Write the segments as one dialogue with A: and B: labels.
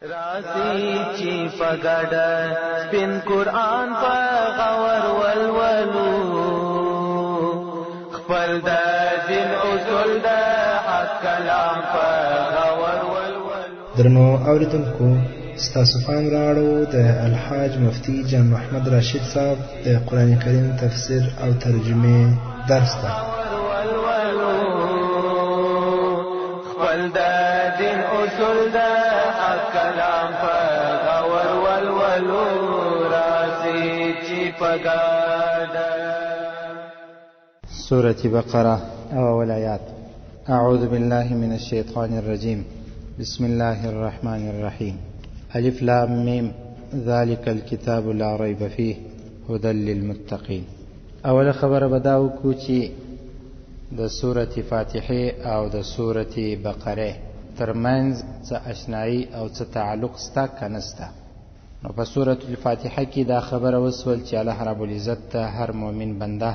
A: راسی چی پگڑ سپین قرآن پا غور والولو خپل دا دین اصول دا حق کلام پا غور والولو.
B: درنو اوریدونکو، ستاسو پام راړو د الحاج مفتی جان محمد راشد صاحب د قرآن کریم تفسیر او ترجمه درس ته.
A: خپل دا دین اصول دا حق کلام پا غور والولو راسی چی پگادا.
C: سورة بقرة أول آيات. أعوذ بالله من الشيطان الرجيم. بسم الله الرحمن الرحيم. ألف لام ميم ذلك الكتاب لا ريب فيه هدى للمتقين. أول خبر بداو کوچی د سورة فاتحه او د سورة بقره ترمنز څه اشنایی او څه تعلق ستا کنستا. نو په سورة الفاتحه کې دا خبر وسول چې الله رب العزت ته هر مؤمن بنده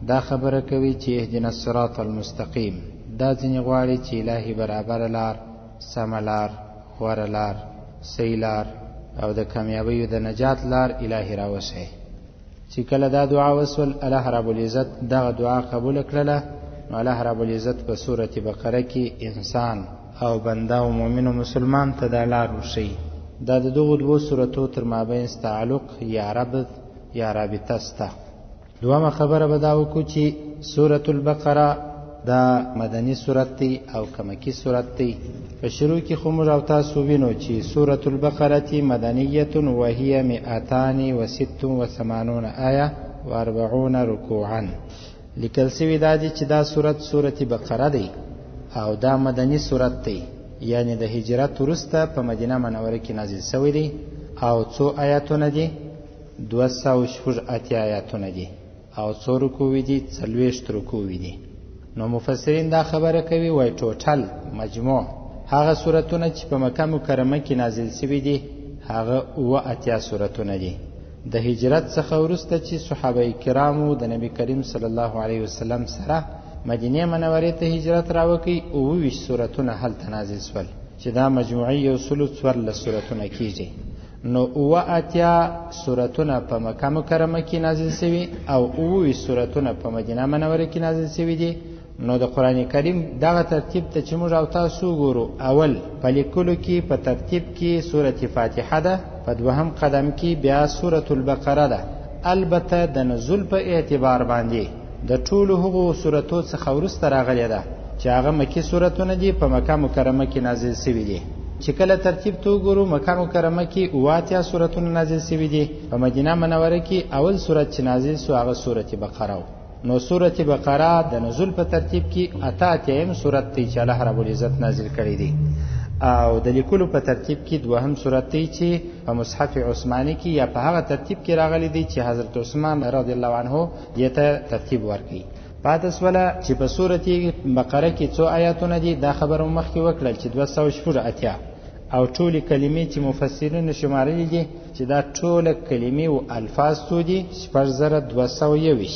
C: دا خبره کوي چې اهدنا الصراط المستقیم، دا ځینې غواړي چې الهي برابر لار، سم لار، غوره لار، صحیح لار او د کامیابی او د نجات لار الهي راوښیي. چې کله دا دعا وسول الله رب العزت دا دعا قبول کړله، نو الله رب العزت په سورة بقره کې انسان او بنده او مؤمن او مسلمان ته دا لار وښیي. دا د دغو دوو سورتو تر مابین تعلق یا ربط یا رابطه سته. دوامه خبره به دا وکړو چې سورة البقره دا مدنی سورت دی او کمکی سورت دی. په شروع کې خو موږ او تاسو وینو چې سورة البقره مدنیه وهي 286 آیه و 40 رکوعا. لیکل سوی دا دی چې دا سورت بقره دی او دا مدنی سورت دی، یعنی د هجرت وروسته په مدینه منوره کې نازل شوی دی او څو آیاتونه دي؟ 280 آیاتونه دي او څو رکوع دي؟ 40 رکوع دي. نو مفسرین دا خبره کوي وای ټوټل مجموع هغه سورتونه چې په مکه مکرمه کې نازل شوي دي هغه 80 سورتونه دي. د هجرت څخه وروسته چې صحابه کرامو د نبی کریم صلی الله علیه وسلم سره مدینه منورې ته هجرت راوکړي 20 سورتونه هلته نازل شول چې دا مجموعي یو 14 سورتونه کیږي. نو 80 سورتونه په مکه مکرمه کې نازل شوي او 20 سورتونه په مدینه منوره کې نازل شوي دي. نو د قرآن کریم دغه ترتیب ته چې موږ او تاسو ګورو، اول په لیکلو کې په ترتیب کې سورة فاتحه ده، په دوهم قدم کې بیا سورة البقره ده. البته د نزول په اعتبار باندې د ټولو هغو سورتو څخه وروسته راغلې ده چې هغه مکي سورتونه دي، په مکه مکرمه کې نازل شوي دي. چې کله ترتیب ته وګورو مکه مکرمه کې 80 سورتونه نازل شوي دي، په مدینه منوره کې اول سورت چې نازل شو هغه سورة بقره. نو سورة بقره د نزول په ترتیب کې 88 سورت دی چې الله رب العزت نازل کړی دی، او د لیکلو په ترتیب کې دوهم سورت دی چې په مصحف عثماني کې یا په هغه ترتیب کې راغلی دی چې حضرت عثمان رضی الله عنه یې ته ترتیب ورکړي. پاتې سوله چې په سورة بقره کې څو آیاتونه دي دا خبره مخکې وکړل چې 280 او ټولې کلمې چې مفسرین شمارلې دي چې دا ټوله کلمې او الفاظ څو دي؟ 6221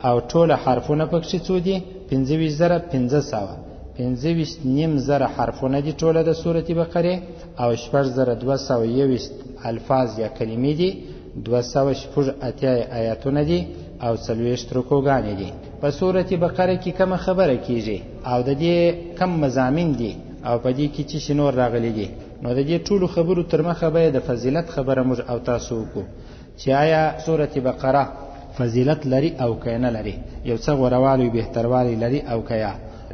C: او ټوله حرفونه پکې څو دي؟ 25500 نیم زره حرفونه دي ټوله د سورة بقره او 6221 الفاظ یا کلمې دي، 280 آیاتونه دي او 40 رکوعګانې دي. په سورة بقره کې کوم خبره کیږي او د دې کم مضامین دي او په دې کې چې شنور راغلي دي؟ نو د دې ټولو خبرو تر مخه به د فضیلت خبره موږ او تاسو وکړو چې آیا سورة بقره فضیلت لري او کنه لري، یو څه غوړوالی بهتروالی لري او کیا.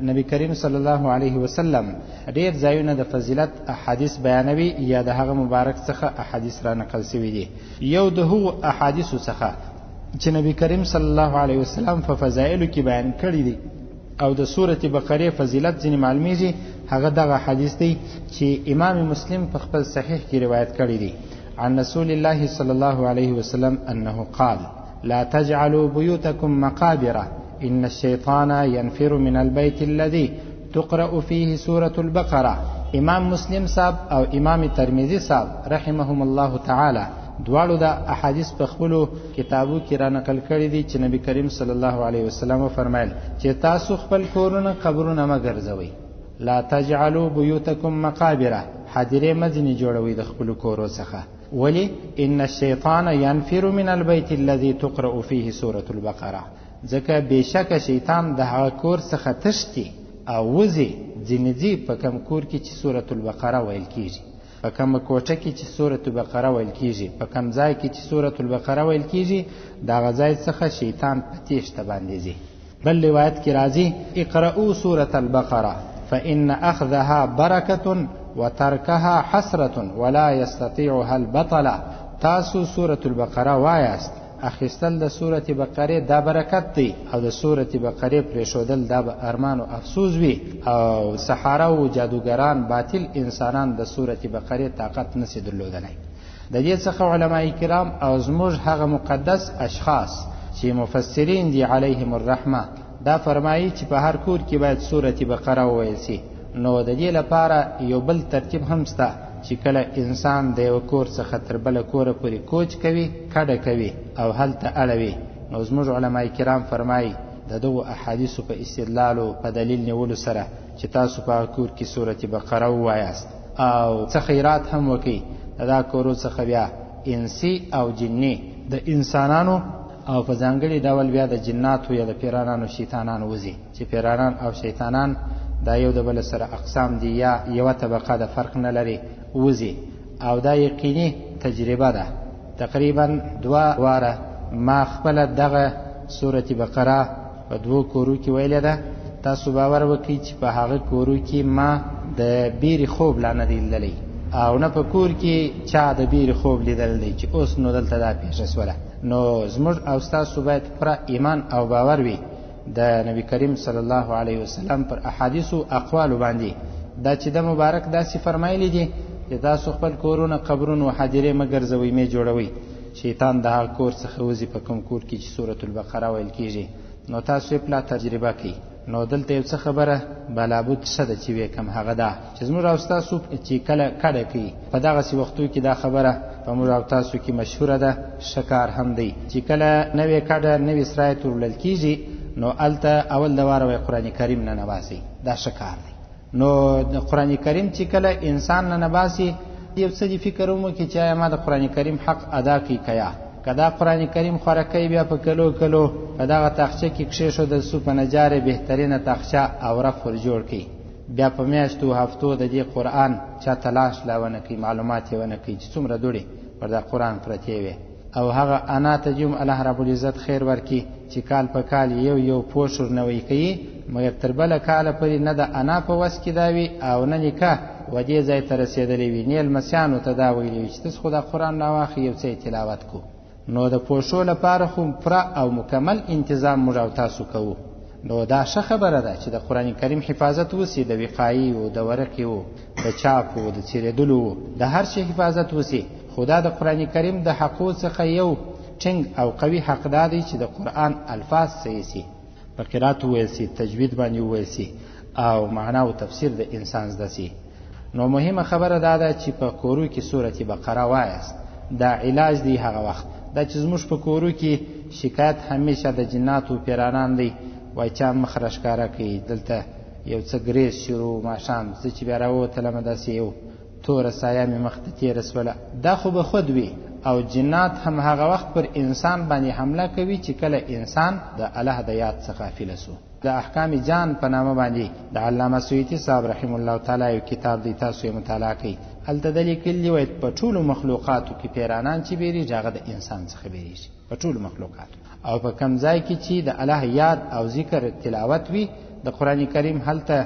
C: نبی کریم صلی الله علیه وسلم ډیر ځایونه د فضیلت احادیث بیانوي یا د هغه مبارک څخه احادیث را نقل شوي دي. یو د هغو احادیث څخه چې نبی کریم صلی الله علیه وسلم په فضایلو کې بیان کړی دي او د سورة بقره فضیلت ځینې معلومیږي، هغه دغه حدیث دی چې امام مسلم په خپل صحیح کې روایت کړی دی عن رسول الله صلی الله علیه وسلم انه قال لا تجعلوا بيوتكم مقابر إن الشيطان ينفر من البيت الذي تقرأ فيه سورة البقرة. امام مسلم صاحب او امام ترمذی صاحب رحمهم الله تعالی دواړو دا احادیث په خپلو کتابو کې را نقل کړي دي چې نبی کریم صلی الله علیه وسلم فرمایل چې تاسو خپل کورونه قبرونه مه ګرځوئ. لا تجعلوا بيوتكم مقابر، حاضرې مه ځینې جوړوئ د خپلو کورو څخه. ولی ان الشیطان ینفر من البیت الذي تقرأ فيه سورة البقره، ځکه بېشکه شیطان د هغه کور څخه تښتي او وځي ځینې ځي په کوم کور کې چې سورة البقره ویل کیږي، په کومه کوټه کې چې سورة البقره ویل کیږي، په کوم ځای کې چې سورة البقره ویل کیږي، د هغه ځای څخه شیطان په تیښته باندې ځي. بل روایت کې راځي اقرأوا سورة البقره فإن أخذها بركة وتركها حسرة ولا يستطيعها البطل. تاسو سورة البقره وایاست، اخیستل د سورة بقره دا برکت دی، او د سورة بقره پرېښودل دا به ارمان او افسوس وي، او سحاره او جادوګران باطل انسانان د سورة بقره طاقت نشي درلودلی. د دې څخه علماء کرام او زموږ هغه مقدس اشخاص چې مفسرین دي علیهم الرحمه دا فرمایي چې په هر کور کې باید سورة بقره وویل سي. نو د دې لپاره یو بل ترتیب هم شته چې کله انسان د یو کور څخه تر بله کوره پورې کوچ کوي، کډه کوي او هلته اړوي، نو زموږ علماء کرام فرمایي د دغو احادیثو په استدلالو په دلیل نیولو سره چې تاسو په کور کې سورة بقره ووایاست او څه خیرات هم وکړي، دا کورو څخه بیا انسی او جنی د انسانانو او په ځانګړي ډول بیا د جناتو یا د پیرانانو شیطانانو وځي، چې پیرانان او شیطانان دا یو د بل سره اقسام دي یا یوه طبقه د فرق نه لري وځي. او دا یقیني تجربه ده. تقریبا 2 واره ما خپله دغه سورة بقره په 2 کورو کې ویلې ده. تاسو باور وکړئ چې په هغه کورو کې ما د بیرې خوب لا نه دی لیدلی، او نه په کور کې چا د بیرې خوب لیدل دی چې اوس نو دلته دا پیښه شوله. نو زموږ او ستاسو باید پوره ایمان او باور وي د نبی کریم صلی الله علیه وسلم پر احادیثو اقوالو باندې، دا چې د مبارک داسې فرمایلی دي چې تاسو خپل کورونه قبرونه حاضرې مه ګرځوئ، مې جوړوئ، شیطان د هغه کور څخه وځي په کوم کور کې چې سورة البقره ویل کیږي. نو تاسو یې پلا تجربه کړئ. نو دلته یو څه خبره بلابود څه ده چې ویې کم هغه ده چې زموږ او ستاسو چې کله کډه کوي په دغسې وختو کې دا خبره په موږ او تاسو کې مشهوره ده، ښه کار هم دی چې کله نوې کډه نوې سرایت ورولل کیږي نو هلته اول د واره وایي قرآن کریم ننباسئ، دا ښه کار دی. نو د قرآن کریم چې کله انسان ننباسي یو څه دې فکر وکړي چې آیا ما د قرآن کریم حق ادا کړي که یا که دا قرآن کریم خوره کوي بیا په کلو کلو په دغه تاخچه کې کښېښودل سو، په نجارې بهترینه تاخچه او رف ور جوړ کړي، بیا په میاشتو هفتو د دې قرآن چا تلاش لا ونه کوي، معلومات یې ونه کوي چې څومره دوړې پر دا قرآن پرتې وي. او هغه انا ته چې الله رب العزت خیر ورکړي چې کال په کال یو پوښ ورنوی کوي، مګر تر بله کاله پورې نه د انا په وس کې دا وي او نه نکاح و دې ځای ته رسېدلی وي، نه لمسیانو ته دا ویلي وي چې تاسو خو دا قرآن راواخلئ یو څه تلاوت کو. نو د پوښو لپاره خو پوره او مکمل انتظام موږ او تاسو کوو. نو دا ښه خبره ده چې د قرآن کریم حفاظت وسي، د وقایي و د ورقې و د چاپ و د څیرېدلو و د هر شي حفاظت وسي. خو دا د قرآن کریم د حقو څخه یو ټینګ او قوي حق دا دی چې د قرآن الفاظ صحیح سي، په قرات وویل سي، تجوید باندې وویل سي او معنا او تفسیر د انسان زده سي. نو مهمه خبره دا ده چې په کورو کې سورة بقره وایاست، دا علاج دی هغه وخت. دا چې زموږ په کورو کې شکایت همیشه د جناتو پیرانان دی، وای چا مخ راښکاره کوي، دلته یو څه ګریز شروع ماښام زه چې بیا راووتلم داسې یو توره سایه مې مخ ته تېره سوله، دا خو به خود وي. او جنات هم هغه وخت پر انسان باندې حمله کوي چې کله انسان د الله د یاد څخه غافل سو. د احکام جان په نامه باندې د علامه سیوطي صاحب رحم الله تعالی یو کتاب دی، تاسو یې مطالعه کړئ. هلته د لیکلي وایي په ټولو مخلوقاتو کې پیرانان چې بیریږي هغه د انسان څخه بیریږي، په ټولو مخلوقاتو. او په کوم ځای کې چې د الله یاد او ذکر تلاوت وي د قرآن کریم، هلته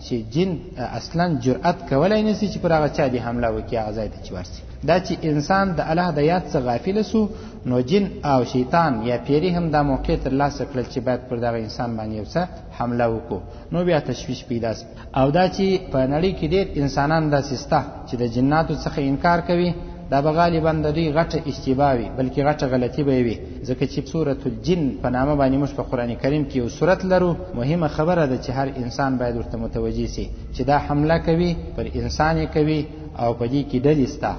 C: چې جن اصلا جرأت کولای نشي چې پر هغه چا دې حمله وکړي هغه ځای ته چې ورسي. دا چې انسان د الله د یاد څخه غافل سو نو جن او شیطان یا پیری هم دا موقع ترلاسه کړل چې باید پر دغه انسان باندې یو څه حمله وکړو، نو بیا تشویش پیدا سو. او دا چې په نړۍ کې ډېر انسانان داسې شته چې د جناتو څخه انکار کوي، دا به غالبا د دوی غټه اشتباه وي، بلکې غټه غلطي به وي، ځکه چې سورة الجن په نامه باندې موږ په قرآن کریم کې یو سورت لرو. مهمه خبره ده چې هر انسان باید ورته متوجه سي چې دا حمله کوي پر انسان کوي، او په دې کې ډلې شته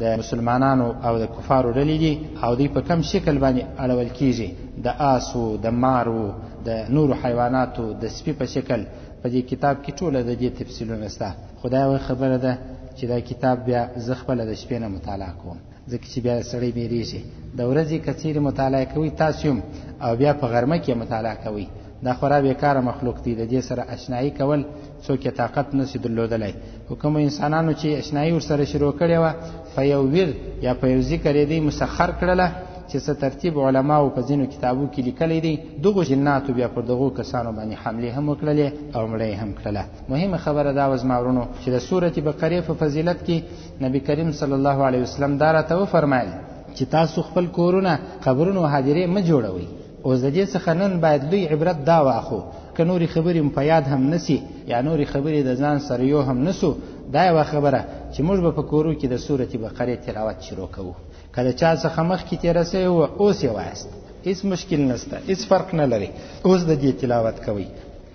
C: د مسلمانانو او د کفارو ډلې دي، او دوی په کم شکل باندې اړول کیږي، د آسو، د مارو، د نورو حیواناتو، د سپي په شکل. په دې کتاب کې ټوله د دې تفصیلونه شته. خدای خبره ده چې دا کتاب بیا زه خپله د شپې نه مطالعه کوم، ځکه چې بیا سړی بیریږي. د ورځې که چیرې مطالعه کوي تاسو هم او بیا په غرمه کې مطالعه کوي، دا خورا بیکاره مخلوق دی. د دې سره اشنایي کول څوک یې طاقت نشي درلودلی. خو کوم انسانانو چې اشنایي ورسره شروع کړې وه، په یو ورد یا په یو ذکر یې دی مسخر کړله چې څه ترتیب علماو په ځینو کتابو کې لیکلی دی، دغو جناتو بیا پر دغو کسانو باندې حملې هم وکړلې او مړه یې هم کړله. مهمه خبره دا وه زما ورونو چې د سورة بقرې په فضیلت کې نبی کریم صلی الله علیه وسلم دا راته وفرمایل چې تاسو خپل کورونه قبرونو حاجرې مه جوړوئ. اوس د دې څخه نن باید لوی عبرت دا واخو که نورې خبرې په یاد هم نسی یا نورې خبرې د ځان سره یو هم نسو، دا یوه خبره چې موږ به په کورو کې د سورة بقرې تلاوت شروع کوو. که د چا څخه مخکې تېره سوې وه اوس یې وایست، هېڅ مشکل نشته، هېڅ فرق نه لري، اوس د دې تلاوت کوئ.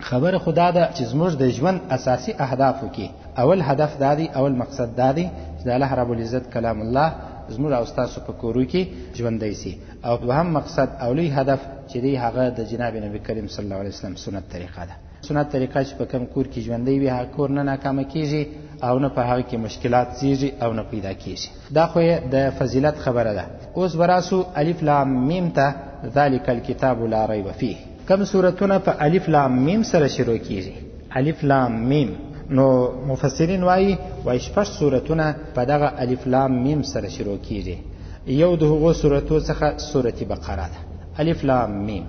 C: خبره خو دا ده چې زموږ د ژوند اساسي اهدافو کې اول هدف دا دی، اول مقصد دا دی چې د الله رب العزت کلام الله زموږ او ستاسو په کورو کې ژوندی سي، او دوهم مقصد او لوی هدف چې دی هغه د جناب نبی کریم صلی الله علیه وسلم سنت طریقه ده. سنت طریقه چې په کوم کور کې ژوندی وي هغه کور نه ناکامه کیږي او نه په هغه کې مشکلات زیږي او نه پیدا کیږي. دا خو د فضیلت خبره ده. اوس براسو الف لام میم ته ذالک الکتاب لا ریب فیه. کوم سورتونه په الف لام میم سره شروع کیږي؟ الف لام میم. نو مفسرین وایي 6 سورتونه په دغه الف لام میم سره شروع کیږي. یو د هغو سورتو څخه سورة بقره ده، الف لام میم.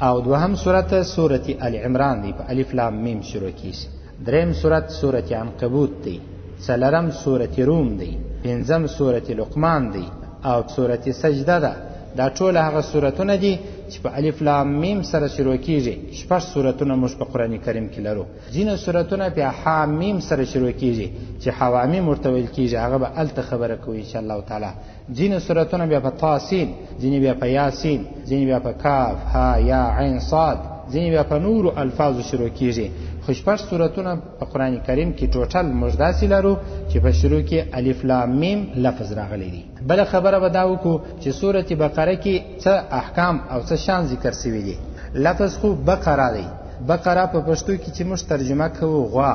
C: او دوهم سورت سورة ال عمران دی، په الف لام میم شروع کیږي. دریم سورت سورة عنکبوت دی، څلورم سورة روم دی، پنځم سورة لقمان دی او سورة سجده ده. دا ټول هغه سورتونه دي چې په الف لام میم سره شروع کیږي. 6 سورتونه موږ په قرآن کریم کې لرو. ځینې سورتونه په ح میم سره شروع کیږي چې حوامیم ورته ویل کیږي، هغه به الته خبره کوي ان شاء الله تعالی. ځینې سورتونه بیا په طاسین، ځینې بیا په یاسین، ځینې بیا په کاف ها یا عین صاد، ځینې بیا په نورو الفاظو شروع کیږي. خو 6 سورتونه په قرآن کریم کې ټوټل موږ داسې لرو چې په شروع کې الف لام میم لفظ راغلی دی. بل خبره به دا وکړو چې سورة بقره کې څه احکام او څه شان ذکر شوي دي. لفظ خو بقره دی. بقره په پښتو کې چې موږ ترجمه کوو غوا،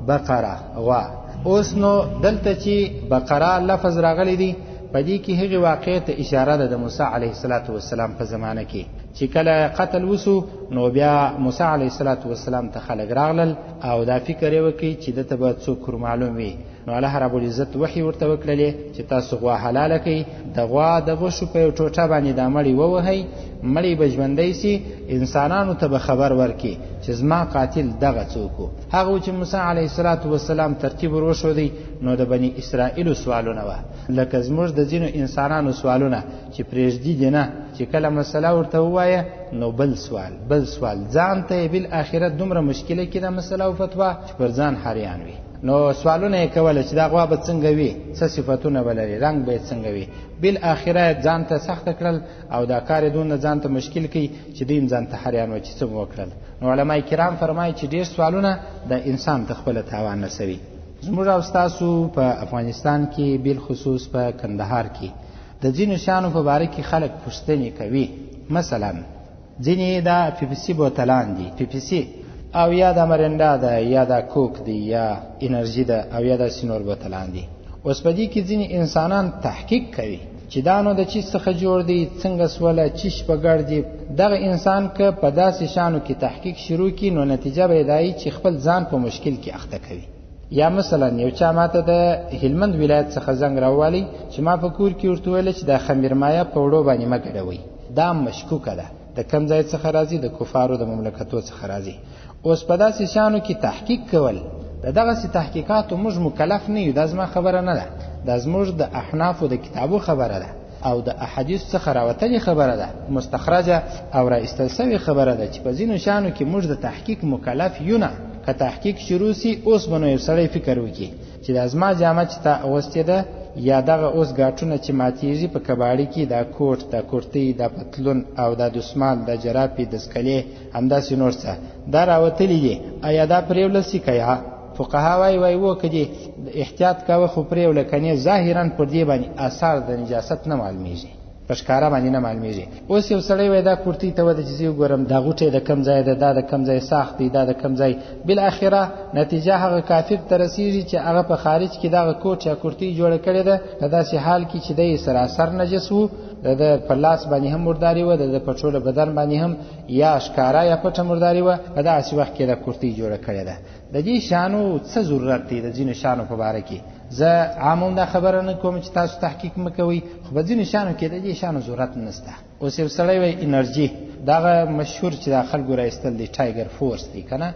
C: بقره غوا. اوس نو دلته چې بقره لفظ راغلی دی په دې کې هغه واقعې ته اشاره ده د موسی علیه السلام په زمانه کې چې کله قتل وسو، نو بیا موسی علیه السلام ته خلک راغلل او دا فکر یې وکړي چې دته به څوک معلوم وي. نو الله رب العزت وحی ورته وکړلې چې تاسو غوا حلاله کړئ، د غوا د غوښو په یو ټوټه باندې دا مړی ووهئ، مړی به ژوندی سي، انسانانو ته به خبر ورکړي چې زما قاتل دغه څوک و. هغه چې موسی علیه السلام ترتیب ور وښودی نو د بني اسرائیلو سوالونه وه، لکه زموږ د ځینو انسانانو سوالونه چې پرېږدي دي نه، چې کله مسله ورته ووایه نو بل سوال ځان ته بالآخرت دومره مشکله کې دا مسله او فتوا چې پر ځان حریان وي. نو سوالونه یې کوله چې دا غوا به څنګه وي، څه صفتونه به لري، رنګ به یې څنګه وي. بالآخره ځان ته سخته کړل او دا کار یې دونه ځان ته مشکل کړي چې دوی هم ځان ته حریان وه چې څه وکړل. نو علما کرام فرمایي چې ډېر سوالونه د انسان ته خپله تاوان رسوي. زموږ او ستاسو په افغانستان کې بالخصوص په کندهار کې د ځینو شیانو په باره کې خلک پوښتنې کوي. مثلا ځینې دا PPC بوتلان دي، PPC او یا دا مرنډا ده یا دا کوک دی یا انرژي ده او یا دا سینور بوتلان دي. اوس په دې کې ځینې انسانان تحقیق کوي چې دا نو د چی څخه جوړ دی، څنګه سوله، چیش په ګډ دی. دغه انسان که په داسې شانو کې تحقیق شروع کړي نو نتیجه به دی چې خپل ځان په مشکل کې اخته کوي. یا مثلا یو چا ماته د هلمند ولایت څخه زنګ راوالی چې ما په کور کې ورته ویل چې د خمیرمایه په وړو باندې مه ګډوئ، دا مشکوکه ده، د کم ځای څخه راځي، د کفارو د مملکتو څخه راځي. اوس په داسې شانو کې تحقیق کول دغسې تحقیقاتو موږ مکلف نه یو، دا زما خبره نه ده، دا زموږ د احنافو د کتابو خبره ده او د احادیث څخه راوتلې خبره ده، مستخرجه او راایستل سوې خبره ده چې په ځینو شانو کې موږ د تحقیق مکلف یو نه. که تحقیق شروع سي اوس به نو یو سړی فکر وکړي چې دا زما جامه چې تا اغوستې ده یا دغه اوس ګاټونه چې ماتیږي په کباړي کې، دا کوټ، دا کورتۍ، دا پتلون او دا دسمال، دا جرابې، د سکلې، همداسې نور څه دا راوتلي دي، آیا دا پرېوله سي که یا؟ فقها وایي و که دې احتیاط کوه خو پرېوله، کنې ظاهرا پر دې باندې آثار د نجاست نه معلومیږي. په ښکاره باندې نه معلومیږي. اوس یو سړی وای دا کورتۍ ته وده چې زه وګورم دا غوټې د کم ځای ده، دا د کم ځای ساخت دی، دا د کم ځای، بالاخره نتیجه هغه کافر ته رسیږي چې هغه په خارج کې دغه کوټ یا کورتۍ جوړه کړې ده په داسې حال کې چې دی سراسر نجس و، د په لاس باندې هم مرداري وه، د په ټوله بدن باندې هم یا ښکاره یا پټه مرداري وه، په داسې وخت کې دا کورتۍ جوړه کړې ده. د دې شیانو څه ضرورت دی؟ د ځینو شیانو په باره کې زه عاموم دا خبره نه کوم چې تاسو تحقیق مه کوئ، خو په ځینو شیانو کې د دې شیانو ضرورت نشته. اوس یو سړی وایي انرژي، دغه مشهور چې دا خلکو رایستل دی ټایګر فورس دی که نه،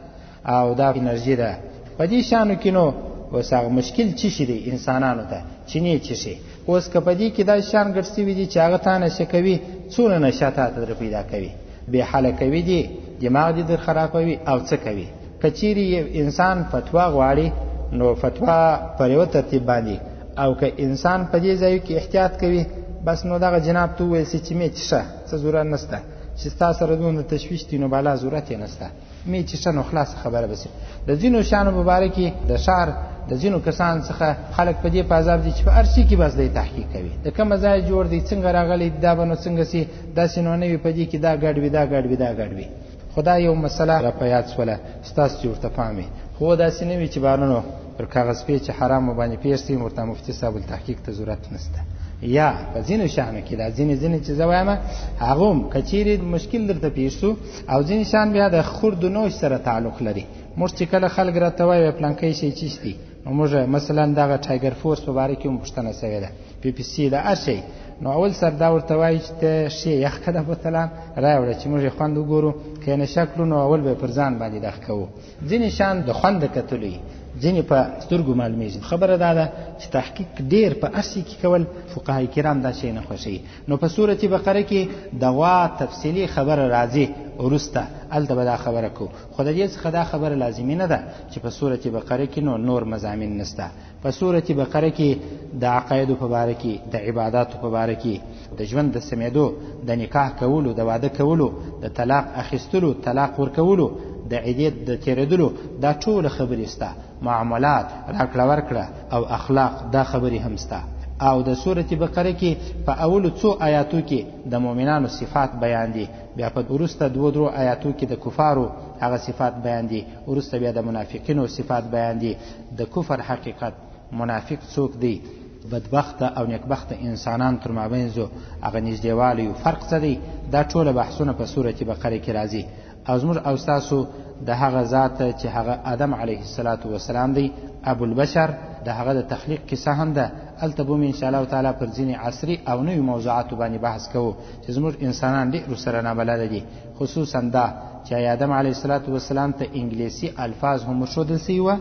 C: او دا انرژي ده. په دې شیانو کې نو اوس هغه مشکل څه شي دی انسانانو ته چې نه څه شي؟ اوس که په دې کې دا شیان ګډ شوي دي چې هغه تا نشه کوي، څونه نشه تا ته در پیدا کوي، بې حاله کوي دي، دماغ دې در خرابوي او څه کوي. که چیرې انسان فتوا غواړي نو فتوا پر یو ترتیب باندې، او که انسان په دې ځای کې احتیاط کوي بس نو دغه جناب ته وویل چې مې څښه، څه ضرورت نشته چې ستا سره دونه تشویش دي نو بالا ضرورت یې نشته، مې څښه نو خلاص خبره بس. د ځینو شیانو په باره کې د ښار د ځینو کسان څخه خلک په دې په عذاب دي چې په هر شي کې بس دی تحقیق کوي، د کومه ځای جوړ دی، څنګه راغلی دا به نو څنګه سي، داسې نو نه وي په دې کې دا ګډ وي دا ګډ وي دا ګډ وي. خدا یو مسله را په یاد شوله ستاسو چې ورته پام وي، خو داسې نه وي چې بارونو پر کاغذ پې چې حرام باندې پیښ شي ورته مفتي صاحب التحقیق ته ضرورت نشته. یا په ځینو شیانو کې دا ځینې چې زه وایم هغه هم که چیرې مشکل درته پیښ شو، او ځینې شیان بیا د خورد و نوش سره تعلق لري. موږ چې کله خلک راته وایي پلانکی شی چیش دی، نو موږ مثلا دغه ټایګر فورس په باره کې هم پوښتنه شوې ده، پی پی سی د هر شی، نو اول سر دا ورته وایي چې ته شی یخ کړه بوتلان راوړه چې موږ یې خوند وګورو، که یې نشه کړو نو اول به پر ځان باندې دغه کوو. ځینې شیان د خوند د کتلو وي، ځینې په سترګو معلومیږي. خبره دا ده چې تحقیق ډېر په هر شي کې کول فقهای کرام دا شی نه خوښوي. نو په سورة بقره کې د غوا تفصیلي خبره راځي وروسته، هلته به دا خبره کوو، خو د دې څخه دا خبره لازمي نه ده چې په سورة بقره کې نور مضامین نشته. په سورة بقره کې د عقایدو په باره کې، د عباداتو په باره کې، د ژوند د سمېدو، د نکاح کولو، د واده کولو، د طلاق اخیستلو، طلاق ورکولو، د عدت د تیرېدلو، دا ټول خبرې شته. معاملات، راکړه ورکړه او اخلاق، دا خبرې هم شته. او د سورة بقره کې په اولو څو آیاتو کې د مؤمنانو صفات بیان دي، بیا په وروسته دوه آیاتو کې د کفارو هغه صفات بیان دي، وروسته بیا د منافقینو صفات بیان دي، د کفر حقیقت، منافق څوک دی، بدبخته او نیکبخته انسانان تر مابینځ هغه نږدېوالی او فرق څه دی. دا ټول بحثونه په سورة بقره کې راځي. او زموږ او ستاسو د هغه ذات چې هغه آدم علیه السلام دی، ابو البشر، د هغه د تخلیق کیسه هم ده. هلته به ان شاء الله تعالی پر ځینې عصري او نوي موضوعاتو باندې بحث کوو چې زموږ انسانان ډېر سره نابلده دي، خصوصا دا چې آدم علیه السلام ته انګلیسي الفاظ هم ورښودل سوي وه،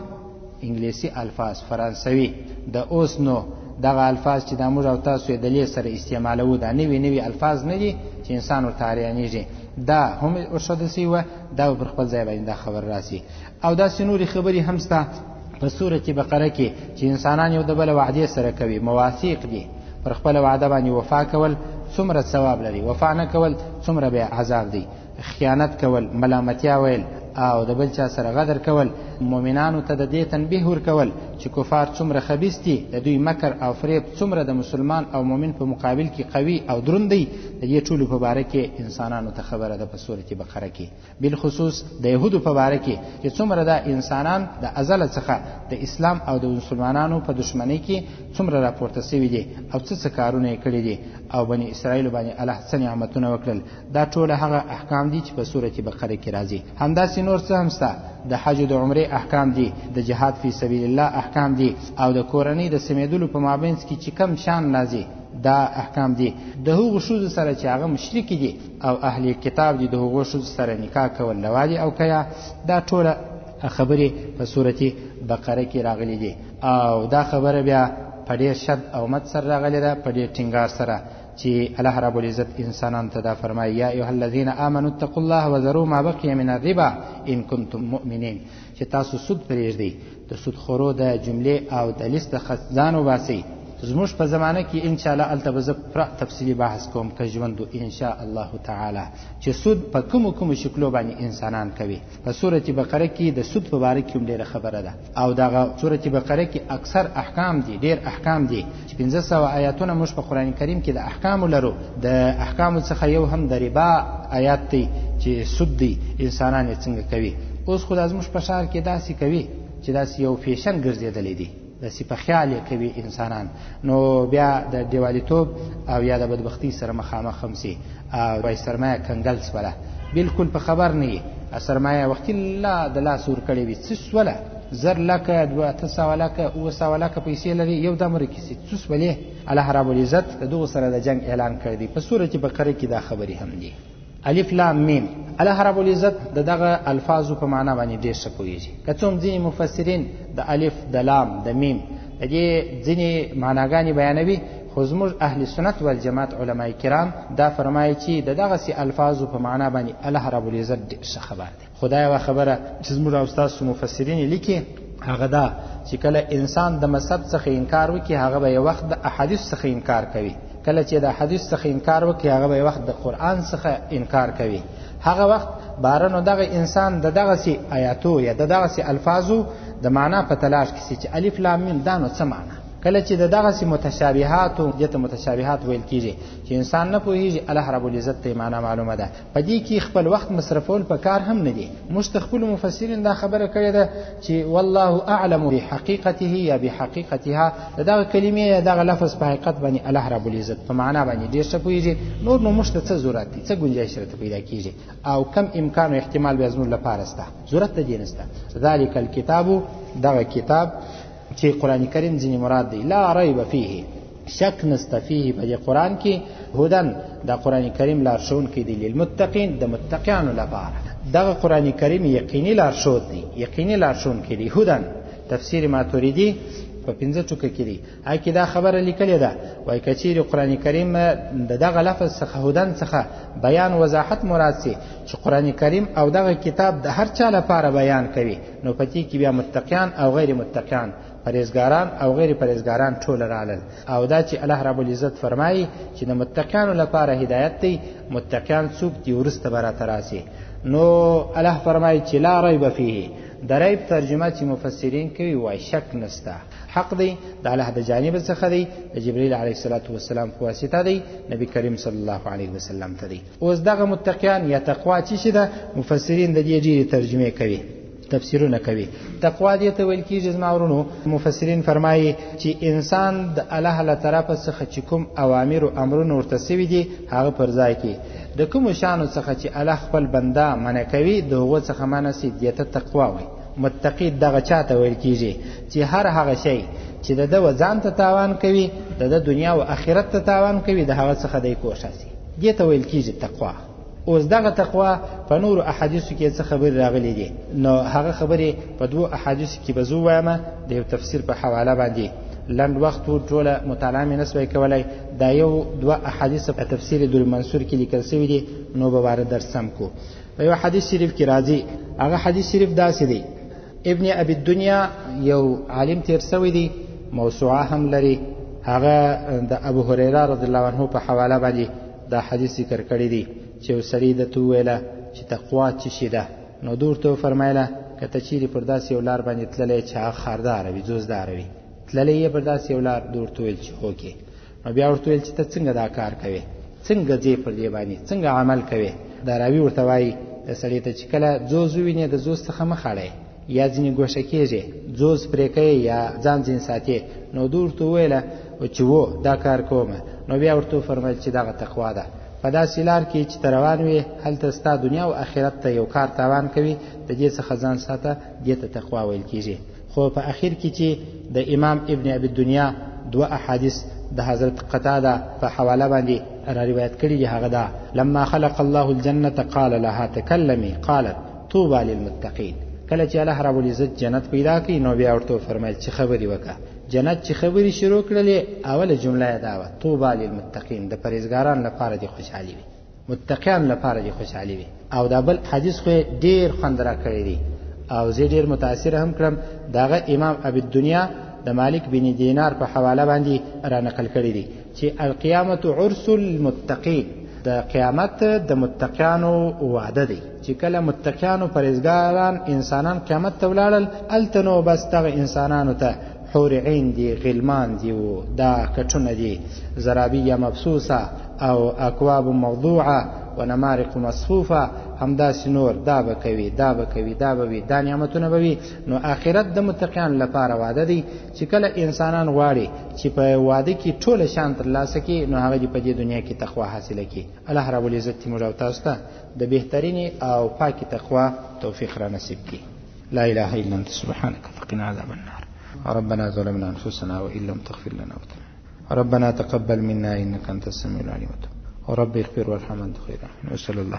C: انګلیسي الفاظ، فرانسوي. د اوس نو دغه الفاظ چې دا موږ او تاسو یې د لې سره استعمالوو، دا نوي الفاظ نه دي چې انسان ورته اریانېږي، دا هم ورښودل سوي وه، دا پر خپل ځای باندې دا خبر راسي. او داسې نورې خبرې هم شته په سورة بقره کې چې انسانان یو د بل وعدې سره کوي، مواثیق دي، پر خپل وعده باندې وفا کول څومره ثواب لري، وفا نه کول څومره به عذاب دی، خیانت کول، ملامتیا ویل او د بل چا سره غدر کول، مؤمنانو ته د دې تنبیه ورکول چې کفار څومره خبیث دي، د دوی مکر او فریب څومره د مسلمان او مؤمن په مقابل کې قوي او دروند دی. د دې ټولو په باره کې انسانانو ته خبره ده په سورة بقره کې، بالخصوص د یهودو په باره کې چې څومره دا انسانان د ازله څخه د اسلام او د مسلمانانو په دشمنۍ کې څومره راپورته شوي دي او څه کارونه یې کړي دي، او بني اسرائیل باندې الله څه نعمتونه وکړل. دا ټول هغه احکام دي چې په سورة بقره کې راځي. همداسې نور څه هم شته، د حج او د عمرې احکام دي، د جهاد فی سبیل الله احکام دي، او د کورنۍ د سمیدلو په مابینځ کې چې کم شان راځي دا احکام دي. د هغو ښځو سره چې هغه مشرکې دي او اهل کتاب دي، د هغو ښځو سره نکاح کول روا دي او کیا، دا ټوله خبرې په سورة بقره کې راغلي دي. او دا خبره بیا په ډېر شد او مد سره راغلې ده، په ډېر ټینګار سره، چې الله رب العزت انسانان ته دا فرمایي یا ایها الذین آمنوا اتقوا الله وذروا ما بقي من الربا ان کنتم مؤمنین، چې تاسو سود پرېږدئ، د سود خورو د جملې او د لیست ځان وباسئ، زموږ په زمانه کې ان شاء الله الته به زه پوره تفصیلي بحث کوم که ژوند ان شاء الله تعالی چې سود په کوم شکلو باندې انسانان کوي. په سورۃ بقره کې د سود په اړه کې ډیره خبره ده او دغه سورۃ بقره کې اکثر احکام دي، ډیر احکام دي چې 1500 آیاتونه موږ په قران کریم کې د احکام لرو. د احکام څخه یو هم د ربا آیات دی چې سود دی انسانان یې څنګه کوي. اوس خو لازم په شهر کې داسې کوي چې داسې یو فیشن ګرځېدلی دی، داسې په خیال یې کوي انسانان، نو بیا د دیوالیتوب او یا د بدبختی سره مخامخ هم سي او وای سرمایه کنګل سوله، بالکل په خبر نه یې سرمایه وختي لا د لاس ور کړی وي څه سوله 1000 لکه 200 لکه 900 لکه پیسې لري یو د امر کې څه سولې. الله رب العزت دغه سره د جنگ اعلان کړی دی په سورۃ بقره کې دا خبرې هم دي. الف لام میم. الله رب العزت دغه الفاظو په معنا باندې ډېر څه پوهیږي. که څوم ځینې مفسرین د الف د لام د میم د دې ځینې معناګانې بیانوي، خو زموږ اهل سنت والجماعت علما کرام دا فرمایي چې دغه سي الفاظو په معنا باندې الله رب العزت ډېر څه خبر دی. خدای وا خبره چې زموږ استاد مفسرین لیکي هغه دا چې کله انسان د مذهب څخه انکار وکړي هغه به یو وخت د احادیث څخه انکار کوي، کله چې د حدیث څخه انکار وکړي هغه به وخت د قرآن څخه انکار کوي. هغه وخت بارنو دغه انسان د دغه سي آیاتو یا د دغه سي الفاظو د معنا په تلاش کې چې الف لام میم دا نو څه معنا. کله چې د دغه سي متشابهات او دته متشابهات ویل کیږي چې انسان نه پوهیږي الله رب العزت ته معنا معلومه ده، په دې کې خپل وخت مصرفول په کار هم نه دي. مستخفل مفسرین دا خبره کړې ده چې والله اعلم بحقیقته یا بحقیقتها، دغه کلمې یا دغه لفظ په حقیقت باندې الله رب العزت په معنا باندې ډیر څه پوهیږي، نور نو مشته څه ضرورت دي، څه گنجائش راته پیدا کیږي او کم امکان او احتمال به زموږ لپاره سته، ضرورت دې نشته. ذالک الکتاب دغه کتاب چې قرآن کریم ځینې مراد دی، لا ریب فیه شک نسته فیه په قرآن کې، هدن د قرآن کریم لارښوون کې دی للمتقین د متقیانو لپاره. دغه قرآن کریم یقیني لارښود دی، یقیني لارښوون کې دی. هدن تفسیر ماتوریدی په 15 ټکو کې دی، هغه کې دا خبره لیکلې ده وایي کچیر قرآن کریم دغه لفظ څخه هدن څخه بیان وضاحت مراد سي چې قرآن کریم او دغه کتاب د هر چا لپاره بیان کوي، نو پتی کې بیا متقیان او غیر متقیان، پرهیزګاران او غیر پرهیزګاران ټول رالل. او دا چې الله رب العزت فرمایي چې د متقیانو لپاره هدایت دی، متقیان څوک دي ورسته برات راسي. نو الله فرمایي چې لا ریب فیه، د ریب ترجمه چې مفسرین کوي وای شک نسته، حق دی د الله د جانب څخه دی، د جبرئیل علیه السلام په واسطه دی، نبی کریم صلی الله علیه وسلم ته دی. اوس دغه متقیان یا تقوا چې ده مفسرین د دې ډېرې ترجمه کوي، تفسیرونه کوي. تقوا دې ته ویل کېږي زما ورونو، مفسرین فرمایي چې انسان د الله له طرفه څخه چې کوم اوامر او امرونه ورته سوي دي هغه پر ځای کې، د کوم شانو څخه چې الله خپل بنده منع کوي دغه څخه منع سي دې ته تقوا وایي. متقی دغه چاته ویل کېږي چې هر هغه شی چې د ځان ته تاوان کوي، د دنیا او آخرت ته تاوان کوي، د هغه څخه د کوشش سي، دې ته ویل کېږي تقوا. اوس دغه تقوا په نور احادیثو کې څه خبر راغلي دي، نو هغه خبرې په 2 احادیثو کې به زه وایم د یو تفسیر په حواله باندې. لنډ وخت ټوله مطالعه مې نسوی کولای، دا یو 2 احادیث په تفسیر دالمنصور کې لیکل شوي دي، نو به واره درس سم کو. په یو حدیث شریف کې راځي، هغه حدیث شریف داسې دی، ابن ابي الدنيا یو عالم تیر شوی دی، موسوعه هم لري، هغه د ابو هريره رضی الله عنه په حواله باندې دا حدیث ذکر کړی دی چې سړی د تو ویله چې تقوا څه شي ده، نو دورته فرمایله کته چیرې پر داسې یو لار باندې تللی چې هغه خاردار وي، جوزدار وي، تللی یې پر داسې یو لار دورته ویل چې هوکې، نو بیا ورته ویل چې ته څنګه دا کار کوې، څنګه ځې پر دې باندې، څنګه عمل کوې. دا راوي ورته وایي د سړي ته چې کله جوز ووینې د جوز څخه مه خاړئ، یا ځینې ګوښه کېږي جوز پرې کوي یا ځان ځین ساتي، نو دورته وویله چې و دا کار کوم، نو بیا ورته فرمایل چې دغه تقوا ده. په داسې لار کې چې روان وي هلته ستا دنیا او آخرت ته یو کار تاوان کوي، د دې څخه ځان ساته، دې ته تقوا ویل کېږي. خو په اخر کې چې د امام ابن ابي الدنيا 2 احادیث د حضرت قتاده په حواله باندې را روایت کړي دي، هغه دا لما خلق الله الجنه قال لها تكلمي قالت طوبى للمتقين. کله چې الله رب العزت جنت پیدا کړي نو بیا ورته فرمایل چې خبري وکړه. جنت چې خبري شروع کړلې اوله جمله یې دا و طوبى للمتقين، د پرهیزګاران لپاره دي خوشحالي وي، متقین لپاره دي خوشحالي وي. او دا بل حدیث خو ډیر خوند را کړی دی او زه ډیر متاثر هم کړم. داغه امام ابي الدنيا د مالک بن دینار په حواله باندې را نقل کړی دی چې القیامت عرس المتقین، د قیامت د متقیانو وعده دی چې کله متقیانو پرهیزګاران انسانان قیامت ته ولاړل هلته نو بس دغه انسانانو ته حور عین دی، غلمان دی، و دا کټونه دی، زرابیه مبسوسه او اکواب موضوعه و نمارق مصفوفه، همداسې نور دا به کوي دا به کوي دا به وي، دا نعمتونه به وي. نو آخرت د متقیانو لپاره وعده دی چې کله انسانان غواړي چې په واده کې ټوله شان ترلاسه کړي نو هغه دې په دې دنیا کې تقوا حاصله کړي. الله رب العزت موږ او تاسو ته د بهترینې او پاکې تقوا توفیق را نصیب کړي. لا اله الا انت سبحانك فقنا عذاب النار. ربنا ظلمنا انفسنا وان لم تغفر لنا وترحمنا ربنا تقبل منا انك انت السميع العليم ورب اغفر وارحم انت خير الراحمين. وصلى الله